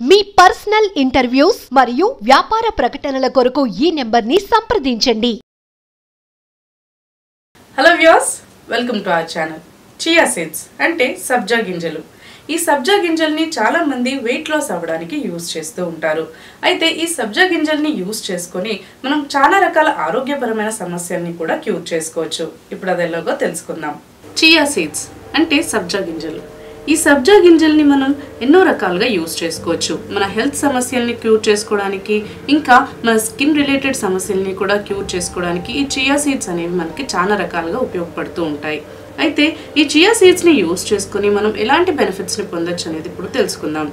మీ personal interviews మరియు వ్యాపార ప్రకటనల కొరకు ఈ నెంబర్ని సంప్రదించండి. Hello viewers, welcome to our channel. Chia seeds అంటే సబ్జా గింజలు. ఈ సబ్జా గింజల్ని చాలా మంది వెయిట్ లాస్ అవ్వడానికి యూజ్ చేస్తూ ఉంటారు. అయితే ఈ సబ్జా గింజల్ని యూజ్ చేసుకొని మనం చాలా రకాల ఆరోగ్యపరమైన సమస్యల్ని కూడా క్యూర్ చేసుకోవచ్చు. ఇప్పుడు అది ఎలాగో తెలుసుకుందాం. చియా సీడ్స్ అంటే సబ్జా గింజలు. ఈ సబ్జా గింజల్ని మనం ఎన్నో రకాలుగా యూజ్ చేసుకోవచ్చు. మన హెల్త్ సమస్యల్ని క్యూర్ చేసుకోవడానికి, ఇంకా మన స్కిన్ రిలేటెడ్ సమస్యల్ని కూడా క్యూర్ చేసుకోవడానికి ఈ చియా సీడ్స్ అనేవి మనకి చాలా రకాలుగా ఉపయోగపడుతూ ఉంటాయి. అయితే ఈ చియా సీడ్స్ని యూజ్ చేసుకొని మనం ఎలాంటి బెనిఫిట్స్ని పొందొచ్చు అనేది ఇప్పుడు తెలుసుకుందాం.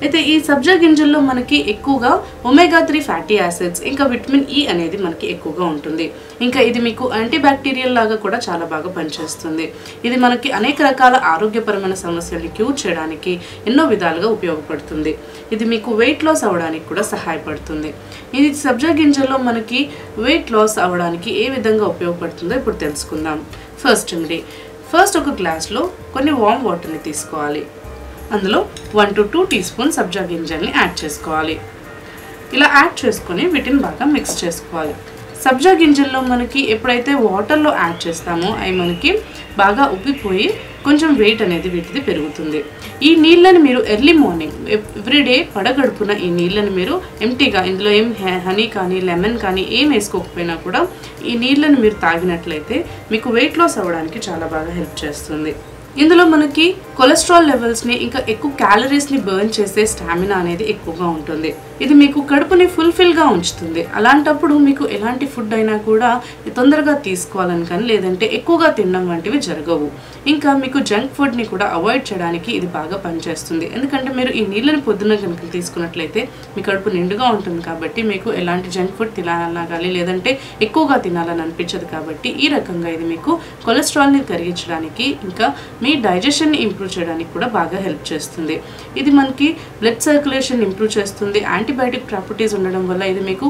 అయితే ఈ సబ్జా గింజల్లో మనకి ఎక్కువగా ఒమేగా-3 ఫ్యాటీ యాసిడ్స్, ఇంకా విటమిన్ ఈ అనేది మనకి ఎక్కువగా ఉంటుంది. ఇంకా ఇది మీకు యాంటీబ్యాక్టీరియల్ లాగా కూడా చాలా బాగా పనిచేస్తుంది. ఇది మనకి అనేక రకాల ఆరోగ్యపరమైన సమస్యల్ని క్యూర్ చేయడానికి ఎన్నో విధాలుగా ఉపయోగపడుతుంది. ఇది మీకు వెయిట్ లాస్ అవ్వడానికి కూడా సహాయపడుతుంది. ఇది సబ్జా గింజల్లో మనకి వెయిట్ లాస్ అవ్వడానికి ఏ విధంగా ఉపయోగపడుతుందో ఇప్పుడు తెలుసుకుందాం. ఫస్ట్ ఒక గ్లాస్లో కొన్ని వామ్ వాటర్ని తీసుకోవాలి. అందులో 1 to 2 టీ స్పూన్ సబ్జా గింజల్ని యాడ్ చేసుకోవాలి. ఇలా యాడ్ చేసుకొని వీటిని బాగా మిక్స్ చేసుకోవాలి. సబ్జా గింజల్లో మనకి ఎప్పుడైతే వాటర్లో యాడ్ చేస్తామో అవి మనకి బాగా ఉబ్బిపోయి కొంచెం వెయిట్ అనేది వీటిది పెరుగుతుంది. ఈ నీళ్ళని మీరు ఎర్లీ మార్నింగ్ ఎవ్రీడే పడగడుపున ఈ నీళ్ళని మీరు ఎంటీగా, ఇందులో ఏం హనీ కానీ లెమన్ కానీ ఏం వేసుకోకపోయినా కూడా ఈ నీళ్ళని మీరు తాగినట్లయితే మీకు వెయిట్ లాస్ అవ్వడానికి చాలా బాగా హెల్ప్ చేస్తుంది. ఇందులో మనకి కొలెస్ట్రాల్ లెవెల్స్ని, ఇంకా ఎక్కువ క్యాలరీస్ని బర్న్ చేసే స్టామినా అనేది ఎక్కువగా ఉంటుంది. ఇది మీకు కడుపుని ఫుల్ఫిల్గా ఉంచుతుంది. అలాంటప్పుడు మీకు ఎలాంటి ఫుడ్ అయినా కూడా తొందరగా తీసుకోవాలని కానీ, లేదంటే ఎక్కువగా తినడం వంటివి జరగవు. ఇంకా మీకు జంక్ ఫుడ్ని కూడా అవాయిడ్ చేయడానికి ఇది బాగా పనిచేస్తుంది. ఎందుకంటే మీరు ఈ నీళ్ళని పొద్దున్న కనుక తీసుకున్నట్లయితే మీ కడుపు నిండుగా ఉంటుంది కాబట్టి మీకు ఎలాంటి జంక్ ఫుడ్ తినాలన్నా కానీ, లేదంటే ఎక్కువగా తినాలని అనిపించదు. కాబట్టి ఈ రకంగా ఇది మీకు కొలెస్ట్రాల్ని కరిగించడానికి, ఇంకా మీ డైజెషన్ని ఇంప్రూవ్ చేయడానికి కూడా బాగా హెల్ప్ చేస్తుంది. ఇది మనకి బ్లడ్ సర్క్యులేషన్ ఇంప్రూవ్ చేస్తుంది. యాంటీబయాటిక్ ప్రాపర్టీస్ ఉండడం వల్ల ఇది మీకు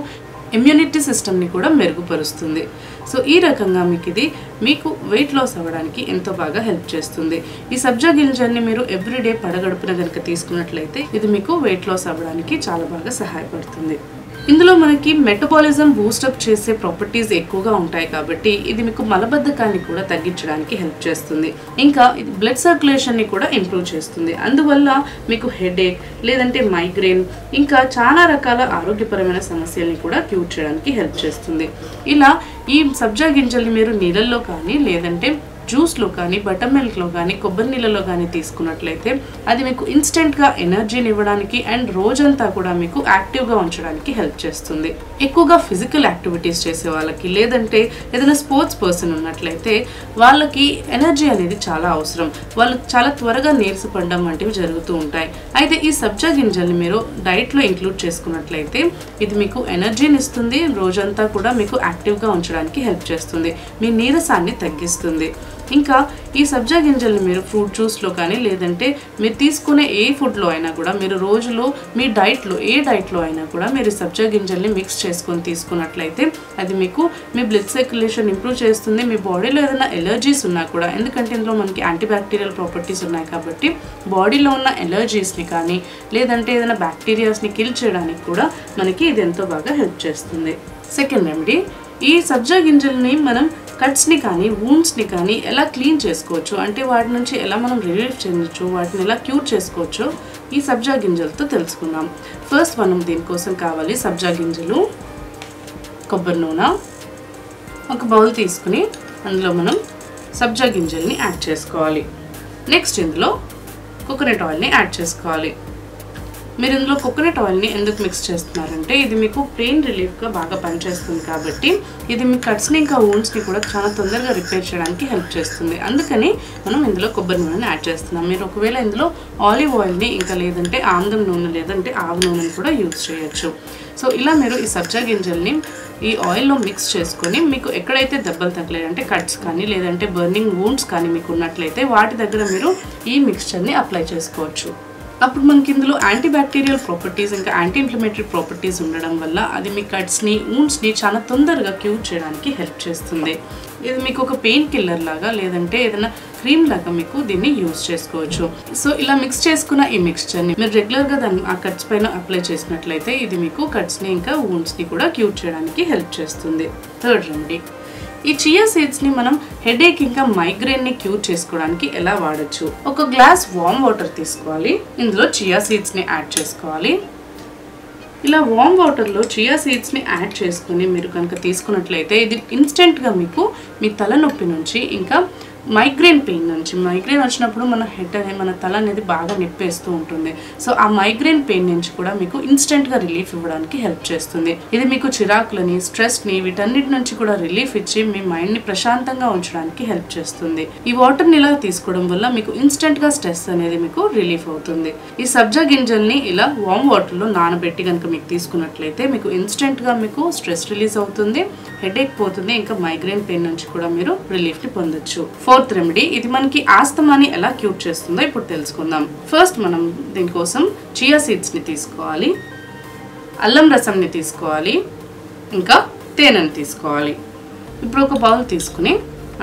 ఇమ్యూనిటీ సిస్టమ్ని కూడా మెరుగుపరుస్తుంది. సో ఈ రకంగా మీకు వెయిట్ లాస్ అవ్వడానికి ఎంతో బాగా హెల్ప్ చేస్తుంది. ఈ సబ్జా గింజల్ని మీరు ఎవ్రీడే పడగడుపున కనుక తీసుకున్నట్లయితే ఇది మీకు వెయిట్ లాస్ అవ్వడానికి చాలా బాగా సహాయపడుతుంది. ఇందులో మనకి మెటబాలిజం బూస్టప్ చేసే ప్రాపర్టీస్ ఎక్కువగా ఉంటాయి కాబట్టి ఇది మీకు మలబద్ధకాన్ని కూడా తగ్గించడానికి హెల్ప్ చేస్తుంది. ఇంకా ఇది బ్లడ్ సర్క్యులేషన్ని కూడా ఇంప్రూవ్ చేస్తుంది. అందువల్ల మీకు హెడేక్, లేదంటే మైగ్రేన్, ఇంకా చాలా రకాల ఆరోగ్యపరమైన సమస్యల్ని కూడా క్యూర్ చేయడానికి హెల్ప్ చేస్తుంది. ఇలా ఈ సబ్జా గింజల్ని మీరు నీళ్ళల్లో కానీ, లేదంటే జ్యూస్లో కానీ, బటర్ మిల్క్లో కానీ, కొబ్బరి నీళ్ళలో కానీ తీసుకున్నట్లయితే అది మీకు ఇన్స్టెంట్గా ఎనర్జీని ఇవ్వడానికి అండ్ రోజంతా కూడా మీకు యాక్టివ్గా ఉంచడానికి హెల్ప్ చేస్తుంది. ఎక్కువగా ఫిజికల్ యాక్టివిటీస్ చేసే వాళ్ళకి, లేదంటే ఏదైనా స్పోర్ట్స్ పర్సన్ ఉన్నట్లయితే వాళ్ళకి ఎనర్జీ అనేది చాలా అవసరం. వాళ్ళు చాలా త్వరగా నీరసపడడం వంటివి జరుగుతూ ఉంటాయి. అయితే ఈ సబ్జా గింజల్ని మీరు డైట్లో ఇంక్లూడ్ చేసుకున్నట్లయితే ఇది మీకు ఎనర్జీని ఇస్తుంది. రోజంతా కూడా మీకు యాక్టివ్గా ఉంచడానికి హెల్ప్ చేస్తుంది. మీ నీరసాన్ని తగ్గిస్తుంది. ఇంకా ఈ సబ్జా గింజల్ని మీరు ఫ్రూట్ జ్యూస్లో కానీ, లేదంటే మీరు తీసుకునే ఏ ఫుడ్లో అయినా కూడా, మీరు రోజులో మీ డైట్లో ఏ డైట్లో అయినా కూడా మీరు సబ్జా గింజల్ని మిక్స్ చేసుకొని తీసుకున్నట్లయితే అది మీకు మీ బ్లడ్ సర్క్యులేషన్ ఇంప్రూవ్ చేస్తుంది. మీ బాడీలో ఏదైనా ఎలర్జీస్ ఉన్నా కూడా, ఎందుకంటే ఇందులో మనకి యాంటీబ్యాక్టీరియల్ ప్రాపర్టీస్ ఉన్నాయి కాబట్టి బాడీలో ఉన్న ఎలర్జీస్ని కానీ, లేదంటే ఏదైనా బ్యాక్టీరియాస్ని కిల్ చేయడానికి కూడా మనకి ఇది ఎంతో బాగా హెల్ప్ చేస్తుంది. సెకండ్ రెమెడీ, ఈ సబ్జా గింజల్ని మనం కట్స్ని కానీ, వూండ్స్ని కానీ ఎలా క్లీన్ చేసుకోవచ్చు, అంటే వాటి నుంచి ఎలా మనం రిలీఫ్ చెందొచ్చు, వాటిని ఎలా క్యూర్ చేసుకోవచ్చో ఈ సబ్జా గింజలతో తెలుసుకుందాం. ఫస్ట్ మనం దీనికోసం కావాలి సబ్జా గింజలు, కొబ్బరి నూనె, ఒక బౌల్ తీసుకుని అందులో మనం సబ్జా గింజల్ని యాడ్ చేసుకోవాలి. నెక్స్ట్ ఇందులో కోకోనట్ ఆయిల్ని యాడ్ చేసుకోవాలి. మీరు ఇందులో కోకోనట్ ఆయిల్ని ఎందుకు మిక్స్ చేస్తున్నారంటే ఇది మీకు పెయిన్ రిలీఫ్గా బాగా పనిచేస్తుంది కాబట్టి ఇది మీ కట్స్ని ఇంకా వూండ్స్ని కూడా చాలా తొందరగా రిపేర్ చేయడానికి హెల్ప్ చేస్తుంది. అందుకని మనం ఇందులో కొబ్బరి నూనెని యాడ్ చేస్తున్నాం. మీరు ఒకవేళ ఇందులో ఆలివ్ ఆయిల్ని, ఇంకా లేదంటే ఆముదం నూనె, లేదంటే ఆవ నూనెని కూడా యూజ్ చేయొచ్చు. సో ఇలా మీరు ఈ సబ్జా గింజల్ని ఈ ఆయిల్లో మిక్స్ చేసుకొని మీకు ఎక్కడైతే దెబ్బలు తగ్గలేదంటే కట్స్ కానీ, లేదంటే బర్నింగ్ వూండ్స్ కానీ మీకు ఉన్నట్లయితే వాటి దగ్గర మీరు ఈ మిక్స్చర్ని అప్లై చేసుకోవచ్చు. అప్పుడు మనకి ఇందులో యాంటీబ్యాక్టీరియల్ ప్రాపర్టీస్, ఇంకా యాంటీ ఇన్ఫ్లమేటరీ ప్రాపర్టీస్ ఉండడం వల్ల అది మీ కట్స్ని, వూండ్స్ని చాలా తొందరగా క్యూర్ చేయడానికి హెల్ప్ చేస్తుంది. ఇది మీకు ఒక పెయిన్ కిల్లర్ లాగా, లేదంటే ఏదైనా క్రీమ్ లాగా మీకు దీన్ని యూజ్ చేసుకోవచ్చు. సో ఇలా మిక్స్ చేసుకున్న ఈ మిక్స్చర్ని మీరు రెగ్యులర్గా దాన్ని ఆ కట్స్ పైన అప్లై చేసినట్లయితే ఇది మీకు కట్స్ని ఇంకా వూండ్స్ని కూడా క్యూర్ చేయడానికి హెల్ప్ చేస్తుంది. థర్డ్ రెమెడీ, ఈ చియా సీడ్స్ని మనం హెడేక్ ఇంకా మైగ్రేన్ని క్యూర్ చేసుకోవడానికి ఎలా వాడచ్చు. ఒక గ్లాస్ వామ్ వాటర్ తీసుకోవాలి, ఇందులో చియా సీడ్స్ని యాడ్ చేసుకోవాలి. ఇలా వామ్ వాటర్లో చియా సీడ్స్ని యాడ్ చేసుకుని మీరు కనుక తీసుకున్నట్లయితే ఇది ఇన్స్టెంట్గా మీకు మీ తలనొప్పి నుంచి ఇంకా మైగ్రేన్ పెయిన్ నుంచి, మైగ్రేన్ వచ్చినప్పుడు మన హెడ్ అనేది మన తల అనేది బాగా నొప్పేస్తూ ఉంటుంది. సో ఆ మైగ్రేన్ పెయిన్ నుంచి కూడా మీకు ఇన్స్టెంట్గా రిలీఫ్ ఇవ్వడానికి హెల్ప్ చేస్తుంది. ఇది మీకు చిరాకులని, స్ట్రెస్ని, వీటన్నిటి నుంచి కూడా రిలీఫ్ ఇచ్చి మీ మైండ్ని ప్రశాంతంగా ఉంచడానికి హెల్ప్ చేస్తుంది. ఈ వాటర్ని ఇలా తీసుకోవడం వల్ల మీకు ఇన్స్టెంట్గా స్ట్రెస్ అనేది మీకు రిలీఫ్ అవుతుంది. ఈ సబ్జా గింజల్ని ఇలా వామ్ వాటర్లో నానబెట్టి కనుక మీకు తీసుకున్నట్లయితే మీకు ఇన్స్టెంట్గా మీకు స్ట్రెస్ రిలీజ్ అవుతుంది, హెడేక్ పోతుంది, ఇంకా మైగ్రేన్ పెయిన్ నుంచి కూడా మీరు రిలీఫ్ని పొందొచ్చు. ఫోర్త్ రెమెడీ, ఇది మనకి ఆస్తమాని ఎలా క్యూర్ చేస్తుందో ఇప్పుడు తెలుసుకుందాం. ఫస్ట్ మనం దీనికోసం చియా సీడ్స్ని తీసుకోవాలి, అల్లం రసంని తీసుకోవాలి, ఇంకా తేనెని తీసుకోవాలి. ఇప్పుడు ఒక బౌల్ తీసుకుని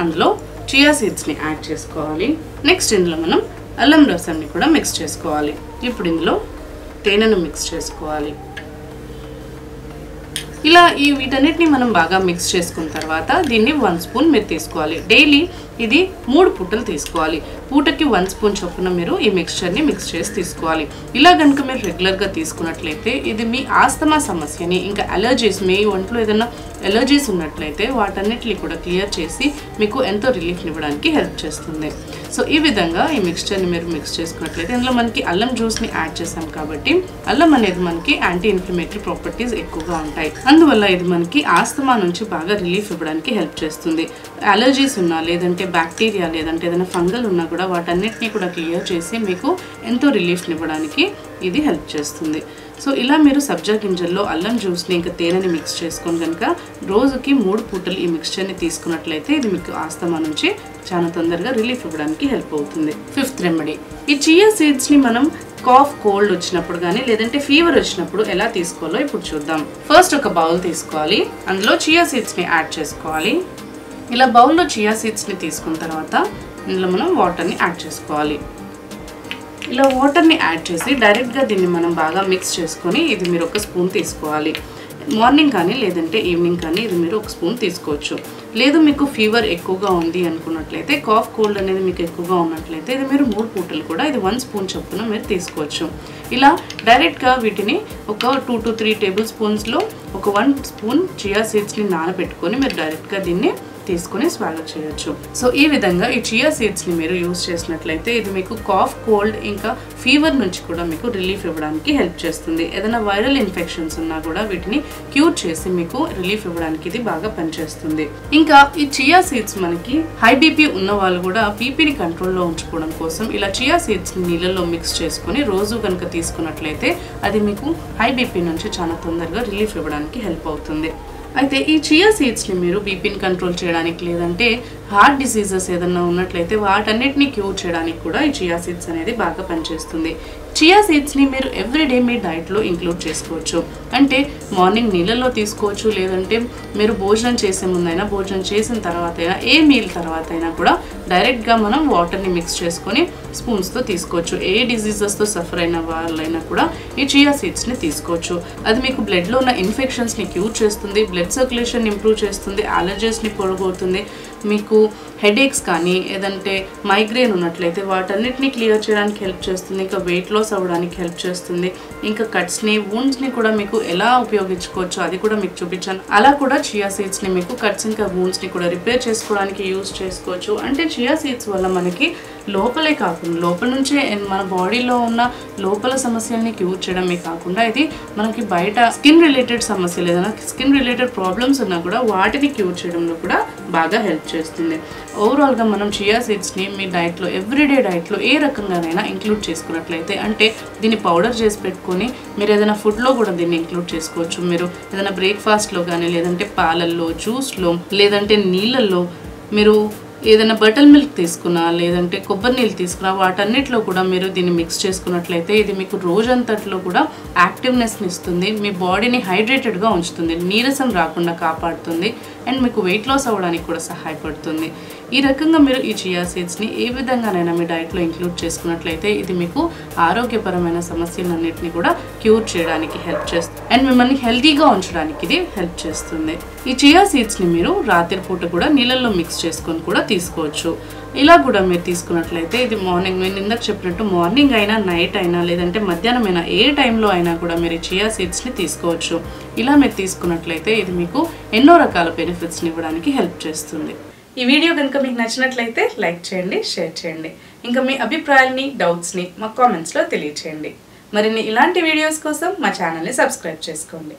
అందులో చియా సీడ్స్ని యాడ్ చేసుకోవాలి. నెక్స్ట్ ఇందులో మనం అల్లం రసంని కూడా మిక్స్ చేసుకోవాలి. ఇప్పుడు ఇందులో తేనెను మిక్స్ చేసుకోవాలి. ఇలా వీటన్నిటిని మనం బాగా మిక్స్ చేసుకున్న తర్వాత దీన్ని 1 స్పూన్ మీరు తీసుకోవాలి. డైలీ ఇది 3 పూటలు తీసుకోవాలి. పూటకి 1 స్పూన్ చొప్పున మీరు ఈ మిక్స్చర్ని మిక్స్ చేసి తీసుకోవాలి. ఇలా కనుక మీరు రెగ్యులర్గా తీసుకున్నట్లయితే ఇది మీ ఆస్తమా సమస్యని ఇంకా అలర్జీస్, మీ ఒంట్లో ఏదైనా అలర్జీస్ ఉన్నట్లయితే వాటన్నిటిని కూడా క్లియర్ చేసి మీకు ఎంతో రిలీఫ్ని ఇవ్వడానికి హెల్ప్ చేస్తుంది. సో ఈ విధంగా ఈ మిక్స్చర్ని మీరు మిక్స్ చేసుకున్నట్లయితే ఇందులో మనకి అల్లం జ్యూస్ని యాడ్ చేసాం కాబట్టి అల్లం అనేది మనకి యాంటీ ఇన్ఫ్లమేటరీ ప్రాపర్టీస్ ఎక్కువగా ఉంటాయి. అందువల్ల ఇది మనకి ఆస్తమా నుంచి బాగా రిలీఫ్ ఇవ్వడానికి హెల్ప్ చేస్తుంది. అలర్జీస్ ఉన్నా, లేదంటే బ్యాక్టీరియా, లేదంటే ఏదైనా ఫంగల్ ఉన్నా కూడా వాటన్నిటిని కూడా క్లియర్ చేసి మీకు ఎంతో రిలీఫ్ని ఇవ్వడానికి ఇది హెల్ప్ చేస్తుంది. సో ఇలా మీరు సబ్జా గింజల్లో అల్లం జ్యూస్ని ఇంకా తేనెని మిక్స్ చేసుకొని కనుక రోజుకి 3 పూటలు ఈ మిక్స్చర్ని తీసుకున్నట్లయితే ఇది మీకు ఆస్తమా నుంచి చాలా తొందరగా రిలీఫ్ ఇవ్వడానికి హెల్ప్ అవుతుంది. ఫిఫ్త్ రెమెడీ, ఈ చియా సీడ్స్ని మనం కాఫ్, కోల్డ్ వచ్చినప్పుడు కానీ లేదంటే ఫీవర్ వచ్చినప్పుడు ఎలా తీసుకోవాలో ఇప్పుడు చూద్దాం. ఫస్ట్ ఒక బౌల్ తీసుకోవాలి, అందులో చియా సీడ్స్ని యాడ్ చేసుకోవాలి. ఇలా బౌల్లో చియా సీడ్స్ని తీసుకున్న తర్వాత ఇందులో మనం వాటర్ని యాడ్ చేసుకోవాలి. ఇలా వాటర్ని యాడ్ చేసి డైరెక్ట్గా దీన్ని మనం బాగా మిక్స్ చేసుకొని ఇది మీరు 1 స్పూన్ తీసుకోవాలి. మార్నింగ్ కానీ లేదంటే ఈవినింగ్ కానీ ఇది మీరు 1 స్పూన్ తీసుకోవచ్చు. లేదు మీకు ఫీవర్ ఎక్కువగా ఉంది అనుకున్నట్లయితే, కాఫ్, కోల్డ్ అనేది మీకు ఎక్కువగా ఉన్నట్లయితే ఇది మీరు 3 పూటలు కూడా ఇది 1 స్పూన్ చొప్పున మీరు తీసుకోవచ్చు. ఇలా డైరెక్ట్గా వీటిని ఒక 2 to 3 టేబుల్ స్పూన్స్లో ఒక 1 స్పూన్ చియా సీడ్స్ని నానబెట్టుకొని మీరు డైరెక్ట్గా దీన్ని తీసుకొని స్వాలో చేయొచ్చు. సో ఈ విధంగా ఈ చియా సీడ్స్ని మీరు యూజ్ చేసినట్లయితే ఇది మీకు కాఫ్, కోల్డ్ ఇంకా ఫీవర్ నుంచి కూడా మీకు రిలీఫ్ ఇవ్వడానికి హెల్ప్ చేస్తుంది. ఏదైనా వైరల్ ఇన్ఫెక్షన్స్ ఉన్నా కూడా వీటిని క్యూర్ చేసి మీకు రిలీఫ్ ఇవ్వడానికి ఇది బాగా పనిచేస్తుంది. ఇంకా ఈ చియా సీడ్స్ మనకి హై బీపీ ఉన్న వాళ్ళు కూడా బీపీని కంట్రోల్లో ఉంచుకోవడం కోసం ఇలా చియా సీడ్స్ని నీళ్ళలో మిక్స్ చేసుకొని రోజు కనుక తీసుకున్నట్లయితే అది మీకు హై బీపీ నుంచి చాలా తొందరగా రిలీఫ్ ఇవ్వడానికి హెల్ప్ అవుతుంది. అయితే ఈ చియా సీడ్స్ని మీరు బీపీని కంట్రోల్ చేయడానికి, లేదంటే హార్ట్ డిసీజెస్ ఏదన్నా ఉన్నట్లయితే వాటన్నిటిని క్యూర్ చేయడానికి కూడా ఈ చియా సీడ్స్ అనేది బాగా పనిచేస్తుంది. చియా సీడ్స్ని మీరు ఎవ్రీడే మీ డైట్లో ఇంక్లూడ్ చేసుకోవచ్చు. అంటే మార్నింగ్ నీళ్ళల్లో తీసుకోవచ్చు, లేదంటే మీరు భోజనం చేసే ముందైనా, భోజనం చేసిన తర్వాత అయినా, ఏ మీల్ తర్వాత అయినా కూడా డైరెక్ట్గా మనం వాటర్ని మిక్స్ చేసుకొని స్పూన్స్తో తీసుకోవచ్చు. ఏ డిసీజెస్తో సఫర్ అయిన వాళ్ళైనా కూడా ఈ చియా సీడ్స్ని తీసుకోవచ్చు. అది మీకు బ్లడ్లో ఉన్న ఇన్ఫెక్షన్స్ని క్యూర్ చేస్తుంది, బ్లడ్ సర్క్యులేషన్ ఇంప్రూవ్ చేస్తుంది, అలర్జీస్ని పోగొడుతుంది. మీకు హెడేక్స్ కానీ ఏదంటే మైగ్రేన్ ఉన్నట్లయితే వాటన్నిటిని క్లియర్ చేయడానికి హెల్ప్ చేస్తుంది. ఇంకా వెయిట్ లాస్ అవ్వడానికి హెల్ప్ చేస్తుంది. ఇంకా కట్స్ని, వూండ్స్ని కూడా మీకు ఎలా ఉపయోగించుకోవచ్చో అది కూడా మీకు చూపించాను. అలా కూడా చియా సీడ్స్ని మీకు కట్స్ ఇంకా వూండ్స్ని కూడా రిపేర్ చేసుకోవడానికి యూజ్ చేసుకోవచ్చు. అంటే చియా సీడ్స్ వల్ల మనకి లోపలే కాకుండా లోపల నుంచే మన బాడీలో ఉన్న లోపల సమస్యల్ని క్యూర్ చేయడమే కాకుండా ఇది మనకి బయట స్కిన్ రిలేటెడ్ సమస్యలు, ఏదైనా స్కిన్ రిలేటెడ్ ప్రాబ్లమ్స్ ఉన్నా కూడా వాటిని క్యూర్ చేయడంలో కూడా బాగా హెల్ప్ చేస్తుంది. ఓవరాల్గా మనం చియా సీడ్స్ని మీ డైట్లో, ఎవ్రీడే డైట్లో ఏ రకంగానైనా ఇంక్లూడ్ చేసుకున్నట్లయితే, అంటే దీన్ని పౌడర్ చేసి పెట్టుకొని మీరు ఏదైనా ఫుడ్లో కూడా దీన్ని ఇంక్లూడ్ చేసుకోవచ్చు. మీరు ఏదైనా బ్రేక్ఫాస్ట్లో కానీ, లేదంటే పాలల్లో, జ్యూస్లో, లేదంటే నీళ్ళల్లో, మీరు ఏదైనా బటర్ మిల్క్ తీసుకున్నా, లేదంటే కొబ్బరి నీళ్ళు తీసుకున్నా, వాటన్నిటిలో కూడా మీరు దీన్ని మిక్స్ చేసుకున్నట్లయితే ఇది మీకు రోజంతట్లో కూడా యాక్టివ్నెస్ని ఇస్తుంది, మీ బాడీని హైడ్రేటెడ్గా ఉంచుతుంది, నీరసం రాకుండా కాపాడుతుంది, అండ్ మీకు వెయిట్ లాస్ అవ్వడానికి కూడా సహాయపడుతుంది. ఈ రకంగా మీరు ఈ చియా సీడ్స్ని ఏ విధంగానైనా మీ డైట్లో ఇంక్లూడ్ చేసుకున్నట్లయితే ఇది మీకు ఆరోగ్యపరమైన సమస్యలన్నింటినీ కూడా క్యూర్ చేయడానికి హెల్ప్ చేస్తుంది అండ్ మిమ్మల్ని హెల్తీగా ఉంచడానికి ఇది హెల్ప్ చేస్తుంది. ఈ చియా సీడ్స్ని మీరు రాత్రిపూట కూడా నీళ్ళల్లో మిక్స్ చేసుకొని కూడా తీసుకోవచ్చు. ఇలా కూడా మీరు తీసుకున్నట్లయితే ఇది మార్నింగ్, నేను ఇందాక చెప్పినట్టు మార్నింగ్ అయినా నైట్ అయినా లేదంటే మధ్యాహ్నం అయినా ఏ టైంలో అయినా కూడా మీరు చియా సీడ్స్ని తీసుకోవచ్చు. ఇలా మీరు తీసుకున్నట్లయితే ఇది మీకు ఎన్నో రకాల బెనిఫిట్స్ని ఇవ్వడానికి హెల్ప్ చేస్తుంది. ఈ వీడియో కనుక మీకు నచ్చినట్లయితే లైక్ చేయండి, షేర్ చేయండి. ఇంకా మీ అభిప్రాయాల్ని, డౌట్స్ని మా కామెంట్స్లో తెలియచేయండి. మరిన్ని ఇలాంటి వీడియోస్ కోసం మా ఛానల్ని సబ్స్క్రైబ్ చేసుకోండి.